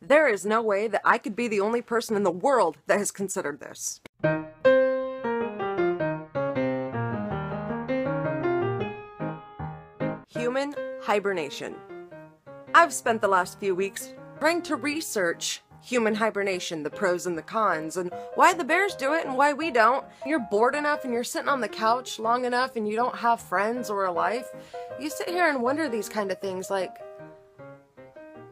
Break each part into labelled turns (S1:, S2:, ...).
S1: There is no way that I could be the only person in the world that has considered this. Human hibernation. I've spent the last few weeks trying to research human hibernation, the pros and the cons, and why the bears do it and why we don't. You're bored enough and you're sitting on the couch long enough and you don't have friends or a life. You sit here and wonder these kind of things like,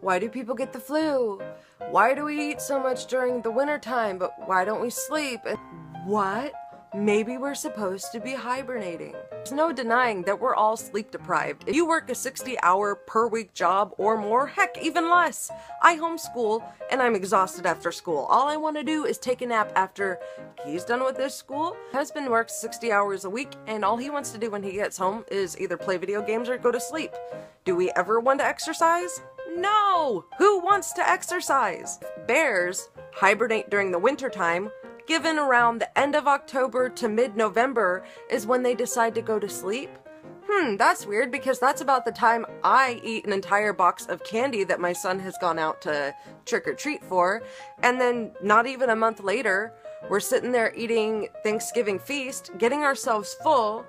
S1: why do people get the flu? Why do we eat so much during the winter time, but why don't we sleep? And what? Maybe we're supposed to be hibernating. There's no denying that we're all sleep deprived. If you work a 60-hour per week job or more, heck, even less. I homeschool and I'm exhausted after school. All I want to do is take a nap after he's done with his school. My husband works 60 hours a week and all he wants to do when he gets home is either play video games or go to sleep. Do we ever want to exercise? No! Who wants to exercise? Bears hibernate during the winter time. Given around the end of October to mid-November is when they decide to go to sleep. That's weird because that's about the time I eat an entire box of candy that my son has gone out to trick-or-treat for, and then not even a month later, we're sitting there eating Thanksgiving feast, getting ourselves full,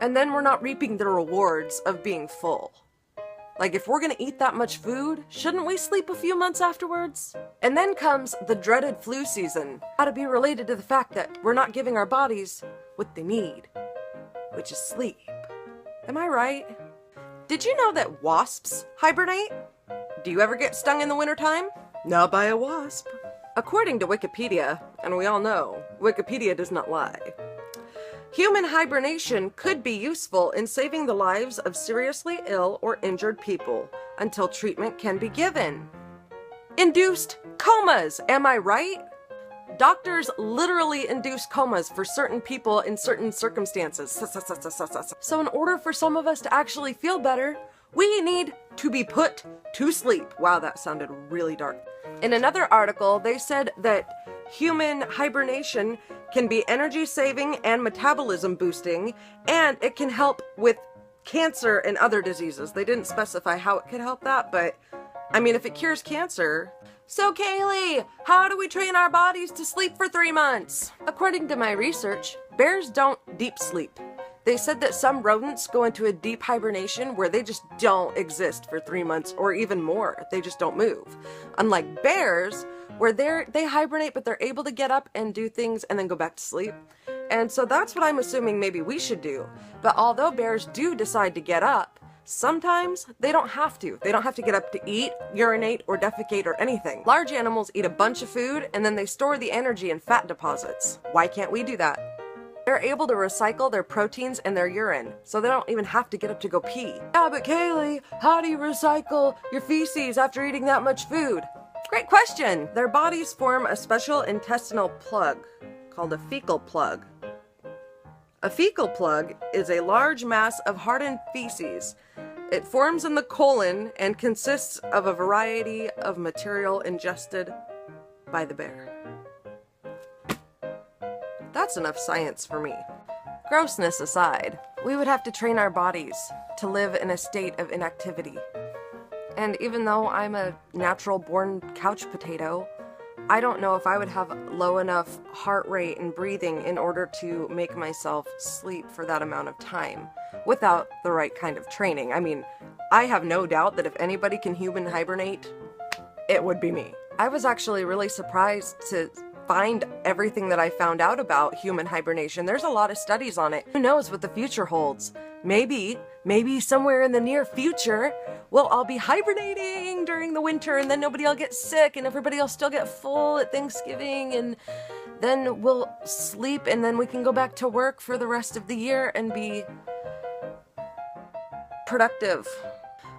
S1: and then we're not reaping the rewards of being full. Like, if we're gonna eat that much food, shouldn't we sleep a few months afterwards? And then comes the dreaded flu season. Gotta be related to the fact that we're not giving our bodies what they need, which is sleep. Am I right? Did you know that wasps hibernate? Do you ever get stung in the wintertime? Not by a wasp. According to Wikipedia, and we all know, Wikipedia does not lie, human hibernation could be useful in saving the lives of seriously ill or injured people until treatment can be given. Induced comas, am I right? Doctors literally induce comas for certain people in certain circumstances. So in order for some of us to actually feel better, we need to be put to sleep. Wow, that sounded really dark. In another article, they said that human hibernation can be energy saving and metabolism boosting, and it can help with cancer and other diseases. They didn't specify how it could help that, but I mean, if it cures cancer. So Kaylee, how do we train our bodies to sleep for 3 months? According to my research, bears don't deep sleep. They said that some rodents go into a deep hibernation where they just don't exist for 3 months or even more. They just don't move. Unlike bears, where they hibernate, but they're able to get up and do things and then go back to sleep. And so that's what I'm assuming maybe we should do. But although bears do decide to get up, sometimes they don't have to. They don't have to get up to eat, urinate, or defecate or anything. Large animals eat a bunch of food and then they store the energy in fat deposits. Why can't we do that? They're able to recycle their proteins and their urine, so they don't even have to get up to go pee. Yeah, but Kaylee, how do you recycle your feces after eating that much food? Great question! Their bodies form a special intestinal plug called a fecal plug. A fecal plug is a large mass of hardened feces. It forms in the colon and consists of a variety of material ingested by the bear. That's enough science for me. Grossness aside, we would have to train our bodies to live in a state of inactivity. And even though I'm a natural-born couch potato, I don't know if I would have low enough heart rate and breathing in order to make myself sleep for that amount of time without the right kind of training. I mean, I have no doubt that if anybody can human hibernate, it would be me. I was actually really surprised to find everything that I found out about human hibernation. There's a lot of studies on it. Who knows what the future holds? Maybe somewhere in the near future, we'll all be hibernating during the winter and then nobody will get sick and everybody will still get full at Thanksgiving and then we'll sleep and then we can go back to work for the rest of the year and be productive.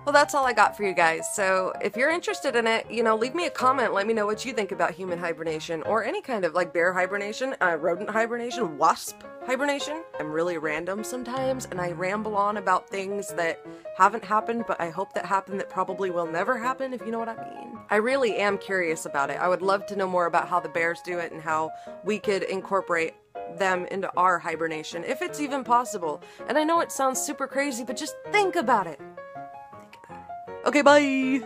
S1: Well, that's all I got for you guys. So if you're interested in it, leave me a comment. Let me know what you think about human hibernation or any kind of like bear hibernation, rodent hibernation, wasp hibernation. I'm really random sometimes and I ramble on about things that haven't happened, but I hope that happen that probably will never happen, if you know what I mean. I really am curious about it. I would love to know more about how the bears do it and how we could incorporate them into our hibernation, if it's even possible. And I know it sounds super crazy, but just think about it. Okay, bye!